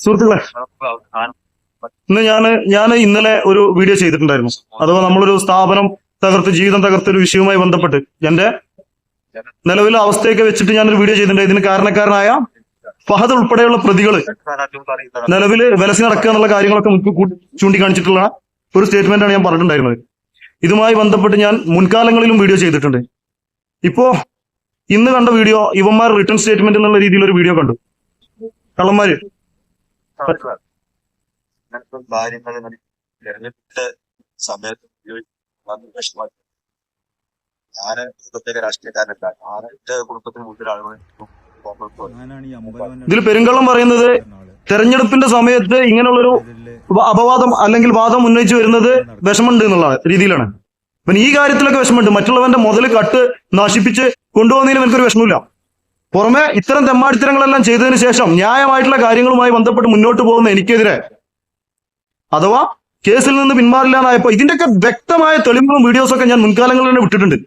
സുഹൃത്തുക്കളെ, ഞാൻ ഇന്നലെ ഒരു വീഡിയോ ചെയ്തിട്ടുണ്ടായിരുന്നു. അഥവാ നമ്മളൊരു സ്ഥാപനം തകർത്ത്, ജീവിതം തകർത്ത ഒരു വിഷയവുമായി ബന്ധപ്പെട്ട് എന്റെ നിലവിലെ അവസ്ഥയൊക്കെ വെച്ചിട്ട് ഞാനൊരു വീഡിയോ ചെയ്തിട്ടുണ്ട്. ഇതിന് കാരണക്കാരനായ ഫഹദ് ഉൾപ്പെടെയുള്ള പ്രതികൾ നിലവിൽ വിലസി നടക്കുക എന്നുള്ള കാര്യങ്ങളൊക്കെ ചൂണ്ടിക്കാണിച്ചിട്ടുള്ള ഒരു സ്റ്റേറ്റ്മെന്റ് ആണ് ഞാൻ പറഞ്ഞിട്ടുണ്ടായിരുന്നത്. ഇതുമായി ബന്ധപ്പെട്ട് ഞാൻ മുൻകാലങ്ങളിലും വീഡിയോ ചെയ്തിട്ടുണ്ട്. ഇപ്പോ ഇന്ന് കണ്ട വീഡിയോ ഇവന്മാർ റിട്ടേൺ സ്റ്റേറ്റ്മെന്റ് എന്നുള്ള രീതിയിൽ ഒരു വീഡിയോ കണ്ടു. കള്ളന്മാര് സമയത്ത് ഞാൻ പ്രത്യേക രാഷ്ട്രീയക്കാരനല്ല. ഞാൻ എന്റെ കുടുംബത്തിന് മുന്നിൽ ആളുകൾ ഇതിൽ പെരുങ്കള്ളം പറയുന്നത് തെരഞ്ഞെടുപ്പിന്റെ സമയത്ത് ഇങ്ങനെയുള്ളൊരു അപവാദം അല്ലെങ്കിൽ വാദം ഉന്നയിച്ചു വരുന്നത് വിഷമുണ്ട് എന്നുള്ള രീതിയിലാണ്. പിന്നെ ഈ കാര്യത്തിലൊക്കെ വിഷമുണ്ട്. മറ്റുള്ളവന്റെ മുതൽ കട്ട് നശിപ്പിച്ച് കൊണ്ടുപോകുന്നതിനും എനിക്കൊരു വിഷമമില്ല. പുറമെ ഇത്തരം തെമ്മാടിത്തരങ്ങളെല്ലാം ചെയ്തതിനു ശേഷം ന്യായമായിട്ടുള്ള കാര്യങ്ങളുമായി ബന്ധപ്പെട്ട് മുന്നോട്ട് പോകുന്ന എനിക്കെതിരെ അഥവാ കേസിൽ നിന്ന് പിന്മാറില്ലാന്നായപ്പോ ഇതിന്റെയൊക്കെ വ്യക്തമായ തെളിവുകളും വീഡിയോസൊക്കെ ഞാൻ മുൻകാലങ്ങളിൽ തന്നെ വിട്ടിട്ടുണ്ട്.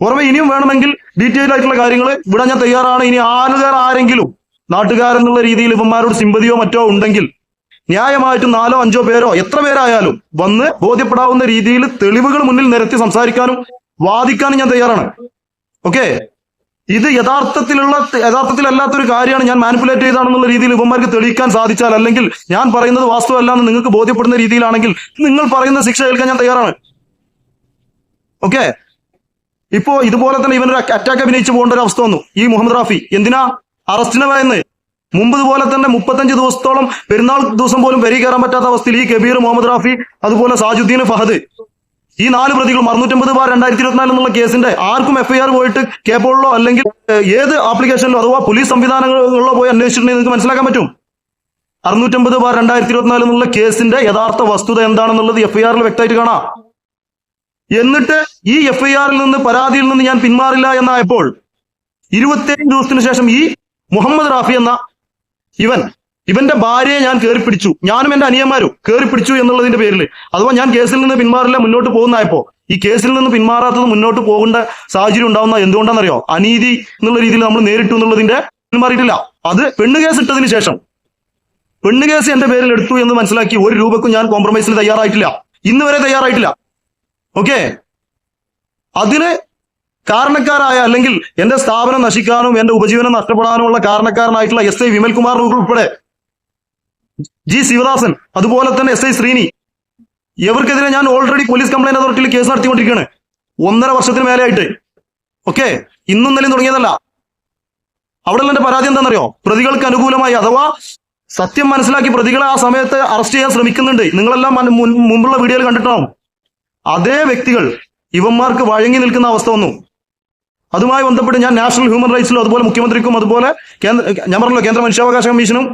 പുറമെ ഇനിയും വേണമെങ്കിൽ ഡീറ്റെയിൽ ആയിട്ടുള്ള കാര്യങ്ങൾ ഇവിടെ ഞാൻ തയ്യാറാണ്. ഇനി ആരെങ്കിലും നാട്ടുകാരെന്നുള്ള രീതിയിൽ ഇവന്മാരോട് സിമ്പതിയോ മറ്റോ ഉണ്ടെങ്കിൽ ന്യായമായിട്ടും 4 5 പേരോ എത്ര പേരായാലും വന്ന് ബോധ്യപ്പെടാവുന്ന രീതിയിൽ തെളിവുകൾ മുന്നിൽ നിരത്തി സംസാരിക്കാനും വാദിക്കാനും ഞാൻ തയ്യാറാണ്. ഓക്കെ, ഇത് യഥാർത്ഥത്തിലല്ലാത്തൊരു കാര്യമാണ്. ഞാൻ മാനിപ്പുലേറ്റ് ചെയ്താണെന്നുള്ള രീതിയിൽ ഇവന്മാർക്ക് തെളിയിക്കാൻ സാധിച്ചാൽ, അല്ലെങ്കിൽ ഞാൻ പറയുന്നത് വാസ്തവമല്ല എന്ന് നിങ്ങൾക്ക് ബോധ്യപ്പെടുന്ന രീതിയിലാണെങ്കിൽ നിങ്ങൾ പറയുന്ന ശിക്ഷ ഏൽക്കാൻ ഞാൻ തയ്യാറാണ്. ഓക്കെ, ഇപ്പോ ഇതുപോലെ തന്നെ ഇവനൊരു അറ്റാക്ക് അഭിനയിച്ചു പോകേണ്ട ഒരു അവസ്ഥ വന്നു. ഈ മുഹമ്മദ് റാഫി എന്തിനാ അറസ്റ്റിനെ ഭയന്ന് മുമ്പ് ഇതുപോലെ തന്നെ 35 ദിവസത്തോളം പെരുന്നാൾ ദിവസം പോലും വരി കയറാൻ പറ്റാത്ത അവസ്ഥയിൽ ഈ കബീർ, മുഹമ്മദ് റാഫി, അതുപോലെ സാജുദ്ദീൻ, ഫഹദ്, ഈ 4 പ്രതികൾ 650/2024 എന്നുള്ള കേസിന്റെ ആർക്കും FIR പോയിട്ട് കേബിളിലോ അല്ലെങ്കിൽ ഏത് ആപ്ലിക്കേഷനിലോ അഥവാ പോലീസ് സംവിധാനങ്ങളിലോ പോയി അന്വേഷിച്ചിട്ടുണ്ടെങ്കിൽ നിങ്ങൾക്ക് മനസ്സിലാക്കാൻ പറ്റും. 650/2024 എന്നുള്ള കേസിന്റെ യഥാർത്ഥ വസ്തുത എന്താണെന്നുള്ളത് FIRൽ വ്യക്തമായിട്ട് കാണാം. എന്നിട്ട് ഈ FIRൽ നിന്ന്, പരാതിയിൽ നിന്ന് ഞാൻ പിന്മാറില്ല എന്നായപ്പോൾ 27 ദിവസത്തിന് ശേഷം ഈ മുഹമ്മദ് റാഫി എന്ന ഇവന്റെ ഭാര്യയെ ഞാൻ കയറിപ്പിടിച്ചു, ഞാനും എന്റെ അനിയന്മാരും കയറിപ്പിടിച്ചു എന്നുള്ളതിന്റെ പേരിൽ അഥവാ ഞാൻ കേസിൽ നിന്ന് പിന്മാറില്ല മുന്നോട്ട് പോകുന്നതായപ്പോ ഈ കേസിൽ നിന്ന് പിന്മാറാത്തത് മുന്നോട്ട് പോകേണ്ട സാഹചര്യം ഉണ്ടാവുന്ന എന്തുകൊണ്ടാണെന്നറിയോ? അനീതി എന്നുള്ള രീതിയിൽ നമ്മൾ നേരിട്ടു എന്നുള്ളതിന്റെ പിന്മാറിയിട്ടില്ല. അത് പെണ്ണുകേസ് ഇട്ടതിന് ശേഷം പെണ്ണുകേസ് എന്റെ പേരിൽ എടുത്തു എന്ന് മനസ്സിലാക്കി 1 രൂപക്കും ഞാൻ കോംപ്രമൈസിന് തയ്യാറായിട്ടില്ല, ഇന്ന് വരെ തയ്യാറായിട്ടില്ല. ഓക്കെ, അതിന് കാരണക്കാരായ അല്ലെങ്കിൽ എന്റെ സ്ഥാപനം നശിക്കാനും എന്റെ ഉപജീവനം നഷ്ടപ്പെടാനുമുള്ള കാരണക്കാരനായിട്ടുള്ള SI വിമൽകുമാർ ഉൾപ്പെടെ G ശിവദാസൻ, അതുപോലെ തന്നെ SI ശ്രീനി, ഇവർക്കെതിരെ ഞാൻ ഓൾറെഡി പോലീസ് കംപ്ലൈന്റ് അതോറിറ്റിയിൽ കേസ് നടത്തിക്കൊണ്ടിരിക്കുകയാണ് 1.5 വർഷത്തിന് മേലെയായിട്ട്. ഓക്കെ, ഇന്നും നിലയും തുടങ്ങിയതല്ല. അവിടെ എന്റെ പരാതി എന്താണെന്നറിയോ? പ്രതികൾക്ക് അനുകൂലമായി അഥവാ സത്യം മനസ്സിലാക്കി പ്രതികളെ ആ സമയത്ത് അറസ്റ്റ് ചെയ്യാൻ ശ്രമിക്കുന്നുണ്ട്. നിങ്ങളെല്ലാം മുമ്പുള്ള വീഡിയോയിൽ കണ്ടിട്ടാവും. അതേ വ്യക്തികൾ ഇവന്മാർക്ക് വഴങ്ങി നിൽക്കുന്ന അവസ്ഥ വന്നു. അതുമായി ബന്ധപ്പെട്ട് ഞാൻ നാഷണൽ ഹ്യൂമൻ റൈറ്റ്സിലും അതുപോലെ മുഖ്യമന്ത്രിക്കും അതുപോലെ ഞാൻ പറഞ്ഞല്ലോ കേന്ദ്ര മനുഷ്യാവകാശ കമ്മീഷനും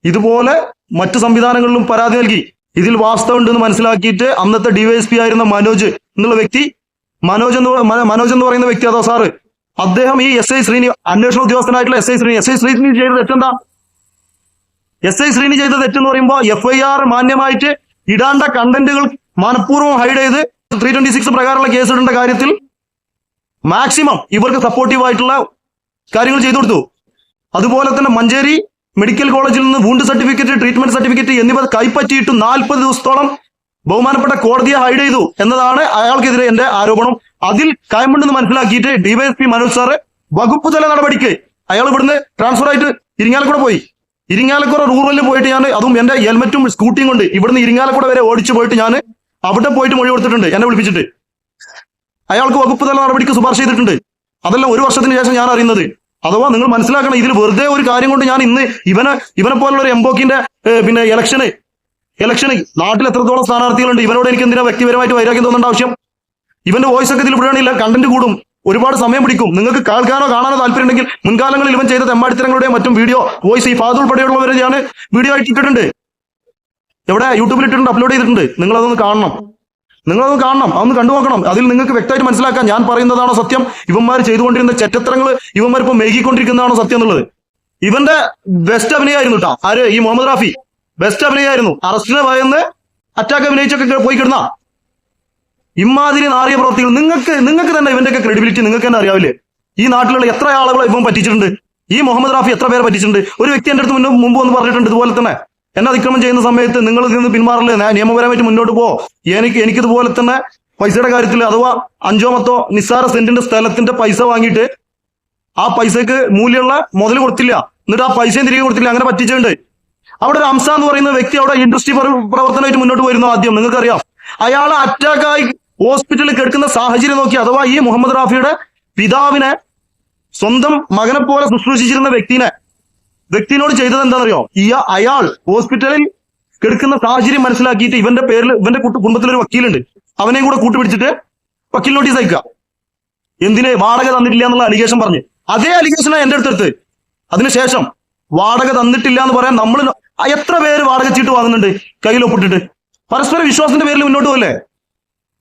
ഇതുപോലെ മറ്റു സംവിധാനങ്ങളിലും പരാതി നൽകി. ഇതിൽ വാസ്തവം ഉണ്ടെന്ന് മനസ്സിലാക്കിയിട്ട് അന്നത്തെ DYSP ആയിരുന്ന മനോജ് എന്നുള്ള വ്യക്തി, മനോജ് എന്ന് പറയുന്ന വ്യക്തി, അതോ സാറ്, അദ്ദേഹം ഈ SI ശ്രീനി, അന്വേഷണ ഉദ്യോഗസ്ഥനായിട്ടുള്ള SI ശ്രീനി ചെയ്ത തെറ്റെന്താ? SI ശ്രീനി ചെയ്ത തെറ്റെന്ന് പറയുമ്പോൾ FIR മാന്യമായിട്ട് ഇടാണ്ട കണ്ടന്റുകൾ മനഃപൂർവ്വം ഹൈഡ് ചെയ്ത് 326 പ്രകാരമുള്ള കേസ് ഇടേണ്ട കാര്യത്തിൽ മാക്സിമം ഇവർക്ക് സപ്പോർട്ടീവ് ആയിട്ടുള്ള കാര്യങ്ങൾ ചെയ്തു കൊടുത്തു. അതുപോലെ തന്നെ മഞ്ചേരി മെഡിക്കൽ കോളേജിൽ നിന്ന് വൂണ്ട് സർട്ടിഫിക്കറ്റ്, ട്രീറ്റ്മെന്റ് സർട്ടിഫിക്കറ്റ് എന്നിവ കൈപ്പറ്റിയിട്ട് 40 ദിവസത്തോളം ബഹുമാനപ്പെട്ട കോടതിയെ ഹൈഡ് ചെയ്തു എന്നതാണ് അയാൾക്കെതിരെ എന്റെ ആരോപണം. അതിൽ കായമുണ്ടെന്ന് മനസ്സിലാക്കിയിട്ട് DYSP മനോജ് സാറ് വകുപ്പ് തല നടപടിക്ക് അയാൾ ഇവിടുന്ന് ട്രാൻസ്ഫർ ആയിട്ട് ഇരിങ്ങാലക്കുട പോയി. ഇരിങ്ങാലക്കുട റൂറലിൽ പോയിട്ട് ഞാൻ അതും എന്റെ ഹെൽമറ്റും സ്കൂട്ടിയും കൊണ്ട് ഇവിടുന്ന് ഇരിങ്ങാലക്കുട വരെ ഓടിച്ചു പോയിട്ട് ഞാൻ അവിടെ പോയിട്ട് മൊഴി കൊടുത്തിട്ടുണ്ട്. എന്നെ വിളിപ്പിച്ചിട്ട് അയാൾക്ക് വകുപ്പ് തല നടപടിക്ക് ശുപാർശ ചെയ്തിട്ടുണ്ട്. അതെല്ലാം 1 വർഷത്തിന് ശേഷം ഞാൻ അറിയുന്നത്. അഥവാ നിങ്ങൾ മനസ്സിലാക്കണം, ഇതിൽ വെറുതെ ഒരു കാര്യം കൊണ്ട് ഞാൻ ഇന്ന് ഇവനെ പോലുള്ള ഒരു എംബോക്കിന്റെ പിന്നെ ഇലക്ഷന് നാട്ടിൽ എത്രത്തോളം സ്ഥാനാർത്ഥികളുണ്ട്, ഇവനോട് എനിക്ക് എന്തിനാ വ്യക്തിപരമായിട്ട് വൈരാഗ്യം തോന്നേണ്ട ആവശ്യം? ഇവന്റെ വോയിസ് ഒക്കെ ഇതിൽ വിടുകയാണെങ്കിൽ കണ്ടന്റ് കൂടും, ഒരുപാട് സമയം പിടിക്കും. നിങ്ങൾക്ക് കേൾക്കാനോ കാണാനോ താല്പര്യം ഉണ്ടെങ്കിൽ മുൻകാലങ്ങളിൽ ഇവൻ ചെയ്ത തെമ്മാടിത്തരങ്ങളുടെയും മറ്റും വീഡിയോ വോയിസ് ഈ ഫാദർ ഉൾപ്പെടെയുള്ളവരെ ഞാൻ വീഡിയോ ആയിട്ട് ഇട്ടിട്ടുണ്ട്. എവിടെ യൂട്യൂബിൽ ഇട്ടിട്ടുണ്ട്, അപ്ലോഡ് ചെയ്തിട്ടുണ്ട്. നിങ്ങളതൊന്ന് കാണണം, അതൊന്ന് കണ്ടു നോക്കണം. അതിൽ നിങ്ങൾക്ക് വ്യക്തമായിട്ട് മനസ്സിലാക്കാം ഞാൻ പറയുന്നതാണോ സത്യം, ഇവന്മാർ ചെയ്തുകൊണ്ടിരുന്ന ചെറ്റത്തരങ്ങൾ ഇവന്മാർ ഇപ്പൊ മെഴുകിക്കൊണ്ടിരിക്കുന്നതാണോ സത്യം എന്നുള്ളത്. ഇവന്റെ ബെസ്റ്റ് അഭിനയമായിരുന്നു കേട്ടോ. ആര്? ഈ മുഹമ്മദ് റാഫി ബെസ്റ്റ് അഭിനയമായിരുന്നു. അറസ്റ്റിനെ ഭയന്ന് അറ്റാക്ക് അഭിനയിച്ചൊക്കെ പോയി കിടന്ന ഇമാതിരി നാറിയ പ്രവർത്തികൾ നിങ്ങൾക്ക് തന്നെ ഇവന്റെയൊക്കെ ക്രെഡിബിലിറ്റി നിങ്ങൾക്ക് തന്നെ അറിയാവില്ലേ? ഈ നാട്ടിലുള്ള എത്ര ആളുകളെ ഇവൻ പറ്റിച്ചിട്ടുണ്ട്? ഈ മുഹമ്മദ് റാഫി എത്ര പേരെ പറ്റിച്ചിട്ടുണ്ട്? ഒരു വ്യക്തി എന്റെ അടുത്ത് മുമ്പ് വന്ന് പറഞ്ഞിട്ടുണ്ട് ഇതുപോലെ തന്നെ, എന്നെ അതിക്രമം ചെയ്യുന്ന സമയത്ത് നിങ്ങൾ ഇതിൽ നിന്ന് പിന്മാറില്ലേ, നിയമപരമായിട്ട് മുന്നോട്ട് പോ, എനിക്കിതുപോലെ തന്നെ പൈസയുടെ കാര്യത്തിൽ അഥവാ 5 10 നിസ്സാര സെന്റിന്റെ സ്ഥലത്തിന്റെ പൈസ വാങ്ങിയിട്ട് ആ പൈസക്ക് മൂല്യമുള്ള മുതൽ കൊടുത്തില്ല, എന്നിട്ട് ആ പൈസയും തിരികെ കൊടുത്തില്ല, അങ്ങനെ പറ്റിച്ചിട്ടുണ്ട്. അവിടെ ഒരു അംസ എന്ന് പറയുന്ന വ്യക്തി അവിടെ ഇൻഡസ്ട്രി പ്രവർത്തനമായിട്ട് മുന്നോട്ട് വരുന്നു. ആദ്യം നിങ്ങൾക്കറിയാം, അയാൾ അറ്റാക്കായി ഹോസ്പിറ്റലിൽ കിടക്കുന്ന സാഹചര്യം നോക്കി, അഥവാ ഈ മുഹമ്മദ് റാഫിയുടെ പിതാവിനെ സ്വന്തം മകനെ പോലെ ശുശ്രൂഷിച്ചിരുന്ന വ്യക്തിനോട് ചെയ്തത് എന്താണെന്നറിയോ? അയാൾ ഹോസ്പിറ്റലിൽ കിടക്കുന്ന സാഹചര്യം മനസ്സിലാക്കിയിട്ട് ഇവന്റെ പേരിൽ ഇവന്റെ കുടുംബത്തിലൊരു വക്കീലുണ്ട്, അവനെയും കൂടെ കൂട്ടുപിടിച്ചിട്ട് വക്കീൽ നോട്ടീസ് അയക്കുക. എന്തിന്? വാടക തന്നിട്ടില്ല എന്നുള്ള അലിഗേഷൻ പറഞ്ഞ്. അതേ അലിഗേഷനാണ് എന്റെ അടുത്തെടുത്ത്. അതിനുശേഷം വാടക തന്നിട്ടില്ല എന്ന് പറയാൻ നമ്മൾ എത്ര പേര് വാടക ചീട്ട് വാങ്ങുന്നുണ്ട് കയ്യിലൊപ്പിട്ടിട്ട്? പരസ്പര വിശ്വാസത്തിന്റെ പേരിൽ മുന്നോട്ട് പോകല്ലേ?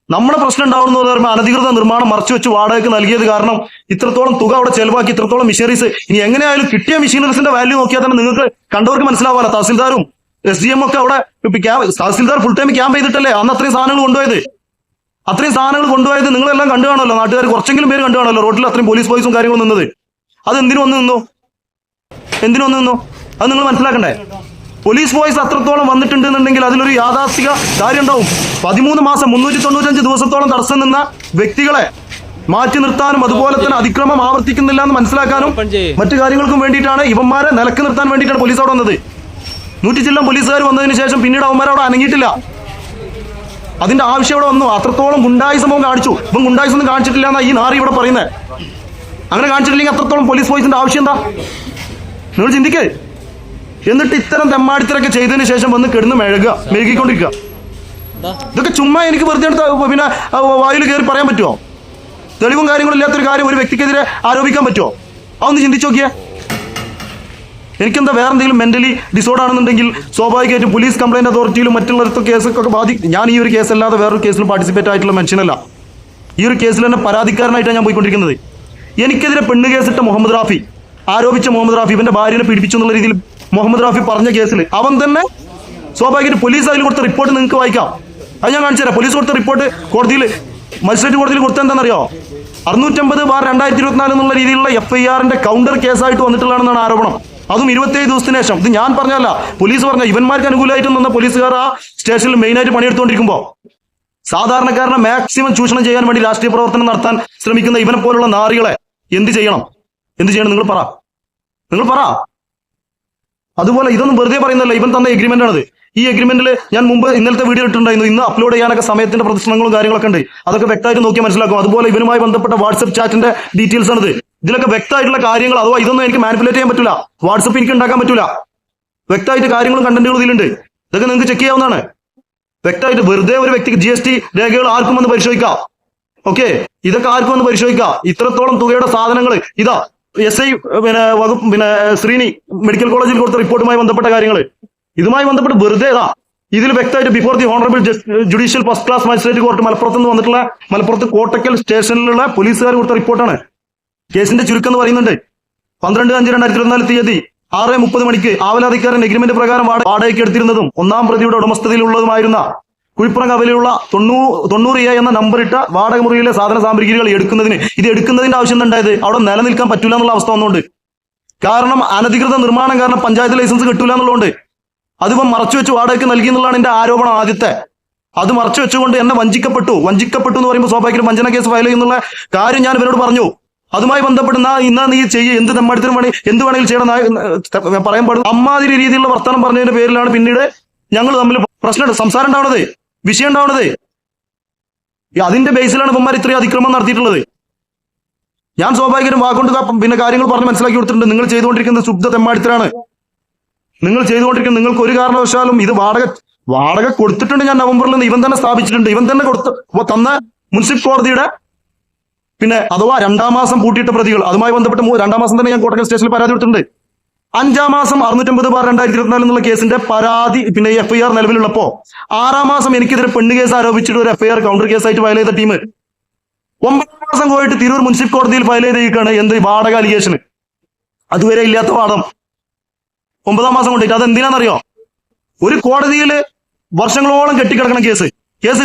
നമ്മുടെ പ്രശ്നം ഉണ്ടാവുന്നത് പറയുമ്പോൾ അനധികൃത നിർമ്മാണം മറച്ചു വെച്ച് വാടകയ്ക്ക് നൽകിയത് കാരണം ഇത്രത്തോളം തുക അവിടെ ചെലവാക്കി, ഇത്രത്തോളം മിഷനറീസ്. ഇനി എങ്ങനെയായാലും കിട്ടിയ മിഷനറീസിന്റെ വാല്യൂ നോക്കിയാൽ തന്നെ നിങ്ങൾക്ക് കണ്ടവർക്ക് മനസ്സിലാവാലോ. തഹസിൽദാരും SDM ഒക്കെ അവിടെ തഹസിൽദാർ ഫുൾ ടൈം ക്യാമ്പ് ചെയ്തിട്ടല്ലേ അന്ന് അത്രയും സാധനങ്ങൾ കൊണ്ടുപോയത്. അത്രയും സാധനങ്ങൾ കൊണ്ടുപോയത് നിങ്ങളെല്ലാം കണ്ടു കാണുമല്ലോ, നാട്ടുകാർ കുറച്ചെങ്കിലും പേര് കണ്ടു കാണുമല്ലോ, റോഡിൽ അത്രയും പോലീസ് ബോയ്സും കാര്യങ്ങളും നിന്നത്. അത് എന്തിനു വന്നു നിന്നു? അത് നിങ്ങൾ മനസ്സിലാക്കണ്ടേ? പോലീസ് ബോയ്സ് അത്രത്തോളം വന്നിട്ടുണ്ടെന്നുണ്ടെങ്കിൽ അതിലൊരു യാഥാസ്ഥിക കാര്യം ഉണ്ടാവും. 13 മാസം 395 ദിവസത്തോളം തടസ്സം നിന്ന വ്യക്തികളെ മാറ്റി നിർത്താനും അതുപോലെ തന്നെ അതിക്രമം ആവർത്തിക്കുന്നില്ല എന്ന് മനസ്സിലാക്കാനും മറ്റു കാര്യങ്ങൾക്കും വേണ്ടിയിട്ടാണ് ഇവന്മാരെ നിലക്ക് നിർത്താൻ വേണ്ടിയിട്ടാണ് പോലീസ് അവിടെ വന്നത്. 100 ജില്ല പോലീസുകാർ വന്നതിന് ശേഷം പിന്നീട് അവന്മാരവിടെ അനങ്ങിയിട്ടില്ല. അതിന്റെ ആവശ്യം ഇവിടെ വന്നു. അത്രത്തോളം ഗുണ്ടായിസമവും കാണിച്ചു. ഇപ്പം ഗുണ്ടായിസൊന്നും കാണിച്ചിട്ടില്ല എന്നാ ഈ നാറി ഇവിടെ പറയുന്നത്. അങ്ങനെ കാണിച്ചിട്ടില്ലെങ്കിൽ അത്രത്തോളം പോലീസ് ബോയ്സിന്റെ ആവശ്യം എന്താ? നിങ്ങൾ ചിന്തിക്കേ. എന്നിട്ട് ഇത്തരം തെമ്മാടിത്തരൊക്കെ ചെയ്തതിന് ശേഷം വന്ന് കിടന്ന് മെഴുകിക്കൊണ്ടിരിക്കുക. ഇതൊക്കെ ചുമ്മാ എനിക്ക് വെറുതെ പിന്നെ വായിൽ കയറി പറയാൻ പറ്റുമോ? തെളിവും കാര്യങ്ങളും ഇല്ലാത്തൊരു കാര്യം ഒരു വ്യക്തിക്കെതിരെ ആരോപിക്കാൻ പറ്റുമോ? അതൊന്ന് ചിന്തിച്ചു നോക്കിയേ. എനിക്കെന്താ വേറെ എന്തെങ്കിലും മെന്റലി ഡിസോർഡർ ആണെന്നുണ്ടെങ്കിൽ സ്വാഭാവികമായിട്ടും പോലീസ് കംപ്ലൈന്റ് അതോറിറ്റിയിലും മറ്റുള്ള കേസൊക്കെ ഞാൻ ഈ ഒരു കേസ് അല്ലാതെ വേറൊരു കേസിലും പാർട്ടിസിപ്പേറ്റ് ആയിട്ടുള്ള മനുഷ്യനല്ല. ഈ ഒരു കേസിൽ തന്നെ പരാതിക്കാരനായിട്ടാണ് ഞാൻ പോയിക്കൊണ്ടിരിക്കുന്നത്. എനിക്കെതിരെ പെണ്ണ് കേസിട്ട മുഹമ്മദ് റാഫി, ആരോപിച്ച മുഹമ്മദ് റാഫി ഇവന്റെ ഭാര്യനെ പീഡിപ്പിച്ചു എന്നുള്ള രീതിയിൽ മുഹമ്മദ് റാഫി പറഞ്ഞ കേസിൽ അവൻ തന്നെ സ്വാഭാവികമായിട്ട് പോലീസ് അതിൽ കൊടുത്ത റിപ്പോർട്ട് നിങ്ങൾക്ക് വായിക്കാം. അത് ഞാൻ കാണിച്ചു തരാം. പോലീസ് കൊടുത്ത റിപ്പോർട്ട് കോടതിയിൽ, മജിസ്ട്രേറ്റ് കോടതിയിൽ കൊടുത്ത എന്താണെന്നറിയോ? 650/2024 എന്നുള്ള രീതിയിലുള്ള FIRന്റെ കൗണ്ടർ കേസായിട്ട് വന്നിട്ടുള്ളതാണെന്നാണ് ആരോപണം. അതും 27 ദിവസത്തിന് ശേഷം. ഇത് ഞാൻ പറഞ്ഞല്ല, പോലീസ് പറഞ്ഞ. ഇവന്മാർക്ക് അനുകൂലമായിട്ട് നിന്ന പോലീസുകാർ ആ സ്റ്റേഷനിൽ മെയിനായിട്ട് പണിയെടുത്തുകൊണ്ടിരിക്കുമ്പോൾ സാധാരണക്കാരനെ മാക്സിമം ചൂഷണം ചെയ്യാൻ വേണ്ടി രാഷ്ട്രീയ പ്രവർത്തനം നടത്താൻ ശ്രമിക്കുന്ന ഇവനെ പോലുള്ള നാറികളെ എന്ത് ചെയ്യണം? നിങ്ങൾ പറ. അതുപോലെ ഇതൊന്നും വെറുതെ പറയുന്നല്ല, ഇവൻ തന്ന എഗ്രിമെന്റ് ആണത്. ഈ എഗ്രിമെന്റിൽ ഞാൻ മുമ്പ് ഇന്നലത്തെ വീഡിയോ ഇട്ടിട്ടുണ്ടായിരുന്നു. ഇന്ന് അപ്ലോഡ് ചെയ്യാനൊക്കെ സമയത്തിന്റെ പ്രശ്നങ്ങളും കാര്യങ്ങളൊക്കെ ഉണ്ട്. അതൊക്കെ വ്യക്തമായിട്ട് നോക്കി മനസ്സിലാക്കും. അതുപോലെ ഇവനുമായി ബന്ധപ്പെട്ട വാട്സ്ആപ്പ് ചാറ്റിന്റെ ഡീറ്റെയിൽസ് ആണിത്. ഇതിലൊക്കെ വ്യക്തമായിട്ടുള്ള കാര്യങ്ങൾ, അഥവാ ഇതൊന്നും എനിക്ക് മാനിപ്പുലേറ്റ് ചെയ്യാൻ പറ്റില്ല. വാട്സ്ആപ്പ് എനിക്ക് ഉണ്ടാക്കാൻ പറ്റില്ല. വ്യക്തമായിട്ട് കാര്യങ്ങളും കണ്ടന്റുകളും ഇതിലുണ്ട്. ഇതൊക്കെ നിങ്ങൾക്ക് ചെക്ക് ചെയ്യാവുന്നതാണ്. വ്യക്തമായിട്ട് വെറുതെ ഒരു വ്യക്തിക്ക് GST രേഖകൾ ആർക്കും വന്ന് പരിശോധിക്കാം. ഓക്കെ, ഇതൊക്കെ ആർക്കും വന്ന് പരിശോധിക്കാം. ഇത്രത്തോളം തുകയുടെ സാധനങ്ങൾ ഇതാ SI ശ്രീനി മെഡിക്കൽ കോളേജിൽ കൊടുത്ത റിപ്പോർട്ടുമായി ബന്ധപ്പെട്ട കാര്യങ്ങൾ, ഇതുമായി ബന്ധപ്പെട്ട് വെറുതെ ഇതിൽ വ്യക്തമായിട്ട് before the honourable judicial first class magistrate court മലപ്പുറത്ത് നിന്ന് വന്നിട്ടുള്ള മലപ്പുറത്ത് കോട്ടക്കൽ സ്റ്റേഷനിലുള്ള പോലീസുകാർ കൊടുത്ത റിപ്പോർട്ടാണ്. കേസിന്റെ ചുരുക്കം എന്ന് പറയുന്നുണ്ട് 12/5/2024 തീയതി 6:30 മണിക്ക് ആവലാധികാരൻ എഗ്രിമെന്റ് പ്രകാരം വാടകയ്ക്ക് എടുത്തിരുന്നതും 1-ാം പ്രതിയുടെ ഉടമസ്ഥതയിലുള്ളതുമായിരുന്ന കുഴിപ്പുറം കവലയിലുള്ള 90A എന്ന നമ്പറിട്ട വാടക മുറിയിലെ സാധന സാമഗ്രികൾ എടുക്കുന്നതിന്റെ ആവശ്യം ഉണ്ടായത് അവിടെ നിലനിൽക്കാൻ പറ്റൂല എന്നുള്ള അവസ്ഥ വന്നുകൊണ്ട്. കാരണം അനധികൃത നിർമ്മാണം കാരണം പഞ്ചായത്ത് ലൈസൻസ് കിട്ടൂല എന്നുള്ളതുകൊണ്ട് അതിപ്പം മറച്ചു വെച്ച് വാടകയ്ക്ക് നൽകി എന്നുള്ളതാണ് എന്റെ ആരോപണം. ആദ്യത്തെ അത് മറച്ചു വെച്ചുകൊണ്ട് എന്നെ വഞ്ചിക്കപ്പെട്ടു എന്ന് പറയുമ്പോൾ സ്വാഭാവികമായിട്ടും വഞ്ചന കേസ് ഫയൽ ചെയ്യുന്നുള്ള കാര്യം ഞാൻ ഇവരോട് പറഞ്ഞു. അതുമായി ബന്ധപ്പെടുന്ന ഇന്നാ നീ എന്ത് തെമ്മാടിത്തരം എന്ത് വേണമെങ്കിലും ചെയ്യണം പറയാൻ പാടും. അമ്മാതിരി രീതിയിലുള്ള വർത്തമാനം പറഞ്ഞതിന്റെ പേരിലാണ് പിന്നീട് ഞങ്ങൾ തമ്മിൽ പ്രശ്നം സംസാരം ഉണ്ടാവുന്നത്, വിഷയം ഉണ്ടാവുന്നത്. അതിന്റെ ബേസിലാണ് ഇവന്മാർ ഇത്രയും അതിക്രമം നടത്തിയിട്ടുള്ളത്. ഞാൻ സ്വാഭാവികരും വാഗോണ്ട് പിന്നെ കാര്യങ്ങൾ പറഞ്ഞ് മനസ്സിലാക്കി കൊടുത്തിട്ടുണ്ട്. നിങ്ങൾ ചെയ്തുകൊണ്ടിരിക്കുന്നത് ശുദ്ധ തെമ്മാടിത്തരാണ്. നിങ്ങൾക്ക് ഒരു കാരണവശാലും ഇത് വാടക കൊടുത്തിട്ടുണ്ട്. ഞാൻ നവംബറിൽ നിന്ന് ഇവൻ തന്നെ സ്ഥാപിച്ചിട്ടുണ്ട്. ഇവൻ തന്നെ തന്ന മുനിസിപ്പൽ കോടതിയുടെ പിന്നെ അഥവാ 2-ാം മാസം പൂട്ടിയിട്ട പ്രതികൾ, അതുമായി ബന്ധപ്പെട്ട് 2-ാം മാസം തന്നെ ഞാൻ കോട്ടക്കൽ സ്റ്റേഷനിൽ പരാതി കൊടുത്തിട്ടുണ്ട്. 5-ാം മാസം 650/2024 എന്നുള്ള കേസിന്റെ പരാതി പിന്നെ FIR നിലവിലുള്ളപ്പോ 6-ാം മാസം എനിക്കെതിരെ പെണ്ണ് കേസ് ആരോപിച്ചിട്ട് ഒരു FIR കൗണ്ടർ കേസായിട്ട് ഫയൽ ചെയ്ത ടീം 9-ാം മാസം പോയിട്ട് തിരൂർ മുനിസിപ്പൽ കോടതിയിൽ ഫയൽ ചെയ്തിരിക്കുകയാണ്. എന്ത് വാടക അലിഗേഷന്? അതുവരെ ഇല്ലാത്ത വാദം 9-ാം മാസം കൊണ്ടിട്ട്. അതെന്തിനാണെന്നറിയോ? ഒരു കോടതിയിൽ വർഷങ്ങളോളം കെട്ടിക്കിടക്കണ കേസ്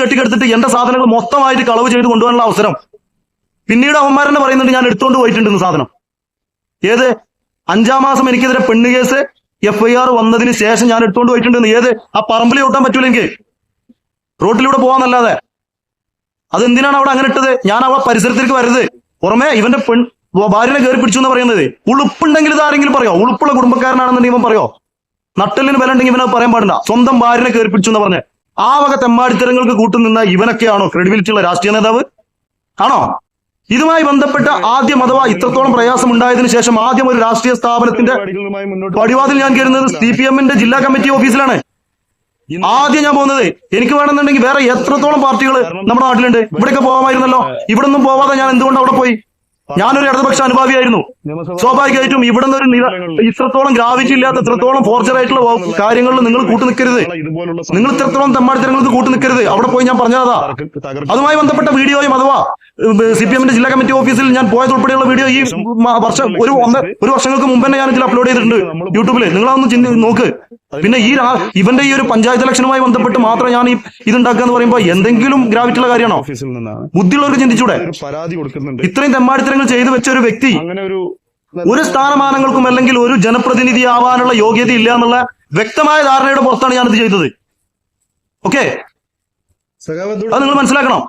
കെട്ടിക്കെടുത്തിട്ട് എന്റെ സാധനങ്ങൾ മൊത്തമായിട്ട് കളവ് ചെയ്ത് കൊണ്ടുപോകാനുള്ള അവസരം. പിന്നീട് അവന്മാരെന്നെ പറയുന്നുണ്ട് ഞാൻ എടുത്തുകൊണ്ട് പോയിട്ടുണ്ടെന്ന് സാധനം. ഏത് 5-ാം മാസം എനിക്കെതിരെ പെണ്ണ് കേസ് FIR വന്നതിന് ശേഷം ഞാൻ എടുത്തുകൊണ്ട് പോയിട്ടുണ്ട്. ഏത് ആ പറമ്പിൽ ഓട്ടാൻ പറ്റൂല, എനിക്ക് റോട്ടിലൂടെ പോകാന്നല്ലാതെ. അതെന്തിനാണ് അവിടെ അങ്ങനെ ഇട്ടത്? ഞാൻ അവ പരിസരത്തേക്ക് വരരുത്. പുറമെ ഇവന്റെ ഭാര്യനെ കയറി പിടിച്ചു എന്ന് പറയുന്നത്. ഉളുപ്പുണ്ടെങ്കിൽ ഇത് ആരെങ്കിലും പറയോ? ഉളുപ്പുള്ള കുടുംബക്കാരനാണെന്നുണ്ടെങ്കിൽ ഇവൻ പറയോ? നട്ടലിന് ബലം ഉണ്ടെങ്കിൽ ഇവനെ പറയാൻ പാടില്ല. സ്വന്തം ഭാര്യനെ കയറി പിടിച്ചു എന്ന് പറഞ്ഞ് ആ വക തെമ്മാടിത്തരങ്ങൾക്ക് കൂട്ടുനിന്ന ഇവനൊക്കെയാണോ ക്രെഡിബിലിറ്റി ഉള്ള രാഷ്ട്രീയ നേതാവ്? ആണോ? ഇതുമായി ബന്ധപ്പെട്ട ആദ്യം അഥവാ ഇത്രത്തോളം പ്രയാസം ഉണ്ടായതിനു ശേഷം ആദ്യം ഒരു രാഷ്ട്രീയ സ്ഥാപനത്തിന്റെ പടിവാതിൽ ഞാൻ കയറുന്നത് CPM-ന്റെ ജില്ലാ കമ്മിറ്റി ഓഫീസിലാണ്. ആദ്യം ഞാൻ പോകുന്നത്. എനിക്ക് വേണമെന്നുണ്ടെങ്കിൽ വേറെ എത്രത്തോളം പാർട്ടികൾ നമ്മുടെ നാട്ടിലുണ്ട്, ഇവിടെയൊക്കെ പോകാമായിരുന്നല്ലോ. ഇവിടെ ഒന്നും പോവാതെ ഞാൻ എന്തുകൊണ്ട് അവിടെ പോയി? ഞാനൊരു ഇടതുപക്ഷ അനുഭാവിയായിരുന്നു. സ്വാഭാവികമായിട്ടും ഇവിടെ നിന്ന് ഇത്രത്തോളം ഗ്രാവിറ്റി ഇല്ലാത്ത ഇത്രത്തോളം ഫോർജർ ആയിട്ടുള്ള കാര്യങ്ങളിൽ നിങ്ങൾ കൂട്ടു നിൽക്കരുത്. നിങ്ങൾ ഇത്രത്തോളം തെമ്മാടിത്തരങ്ങൾക്ക് കൂട്ടു നിൽക്കരുത്. അവിടെ പോയി ഞാൻ പറഞ്ഞതാ. അതുമായി ബന്ധപ്പെട്ട വീഡിയോയും അഥവാ CPM-ന്റെ ജില്ലാ കമ്മിറ്റി ഓഫീസിൽ ഞാൻ പോയതുൾപ്പെടെയുള്ള വീഡിയോ ഈ വർഷം ഒരു വർഷങ്ങൾക്ക് മുമ്പ് തന്നെ ഞാൻ ഇതിൽ അപ്ലോഡ് ചെയ്തിട്ടുണ്ട് യൂട്യൂബിൽ. നിങ്ങളതൊന്ന് നോക്ക്. പിന്നെ ഇവന്റെ ഈ ഒരു പഞ്ചായത്ത് ഇലക്ഷനുമായി ബന്ധപ്പെട്ട് മാത്രം ഞാൻ ഇതുണ്ടാക്കുക എന്ന് പറയുമ്പോൾ എന്തെങ്കിലും ഗ്രാവിറ്റിയുള്ള കാര്യമാണോ? ബുദ്ധിയുള്ളവർക്ക് ചിന്തിച്ചൂടെ? ഇത്രയും തെമ്മാടിത്തരങ്ങൾ ചെയ്തു വെച്ച ഒരു വ്യക്തി ഒരു സ്ഥാനമാനങ്ങൾക്കും അല്ലെങ്കിൽ ഒരു ജനപ്രതിനിധി ആവാനുള്ള യോഗ്യത ഇല്ല എന്നുള്ള വ്യക്തമായ ധാരണയുടെ പുറത്താണ് ഞാനിത് ചെയ്തത്. ഓക്കെ, അത് നിങ്ങൾ മനസ്സിലാക്കണം.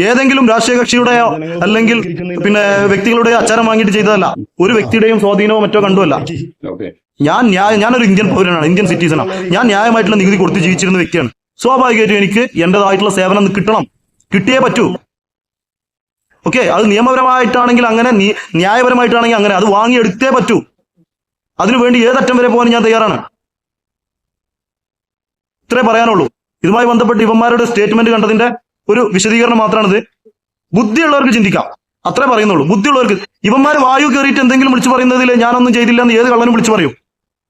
ഏതെങ്കിലും രാഷ്ട്രീയ കക്ഷിയുടെയോ അല്ലെങ്കിൽ പിന്നെ വ്യക്തികളുടെയോ അച്ചാരം വാങ്ങിയിട്ട് ചെയ്തതല്ല. ഒരു വ്യക്തിയുടെയും സ്വാധീനമോ മറ്റോ കണ്ടുമല്ല. ഞാനൊരു ഇന്ത്യൻ പൗരനാണ്, ഇന്ത്യൻ സിറ്റിസണാണ്. ഞാൻ ന്യായമായിട്ടുള്ള നികുതി കൊടുത്ത് ജീവിച്ചിരുന്ന വ്യക്തിയാണ്. സ്വാഭാവികമായിട്ടും എനിക്ക് എന്റേതായിട്ടുള്ള സേവനം കിട്ടണം, കിട്ടിയേ പറ്റൂ. ഓക്കെ, അത് നിയമപരമായിട്ടാണെങ്കിൽ അങ്ങനെ, ന്യായപരമായിട്ടാണെങ്കിൽ അങ്ങനെ, അത് വാങ്ങിയെടുത്തേ പറ്റൂ. അതിനുവേണ്ടി ഏതറ്റം വരെ പോകാൻ ഞാൻ തയ്യാറാണ്. ഇത്രേ പറയാനുള്ളൂ. ഇതുമായി ബന്ധപ്പെട്ട് ഇവന്മാരുടെ സ്റ്റേറ്റ്മെന്റ് കണ്ടതിന്റെ ഒരു വിശദീകരണം മാത്രമാണിത്. ബുദ്ധിയുള്ളവർക്ക് ചിന്തിക്കാം, അത്രേ പറയുന്നുള്ളൂ. ബുദ്ധിയുള്ളവർക്ക്. ഇവന്മാർ വായു കയറിയിട്ട് എന്തെങ്കിലും വിളിച്ചു പറയുന്നതിൽ ഞാനൊന്നും ചെയ്തില്ല എന്ന് ഏത് കള്ളനും വിളിച്ചു പറയും.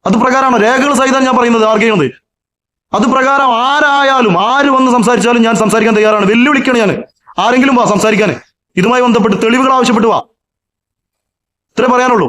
അത് പ്രകാരമാണോ? രേഖകൾ സഹിതം ഞാൻ പറയുന്നത്, ആർക്കെയുന്നത്. അത് പ്രകാരം ആരായാലും ആര് വന്ന് സംസാരിച്ചാലും ഞാൻ സംസാരിക്കാൻ തയ്യാറാണ്. വെല്ലുവിളിക്കണം ഞാൻ. ആരെങ്കിലും വാ സംസാരിക്കാൻ. ഇതുമായി ബന്ധപ്പെട്ട് തെളിവുകൾ ആവശ്യപ്പെട്ടു വാ. ഇത്രേ പറയാനുള്ളൂ.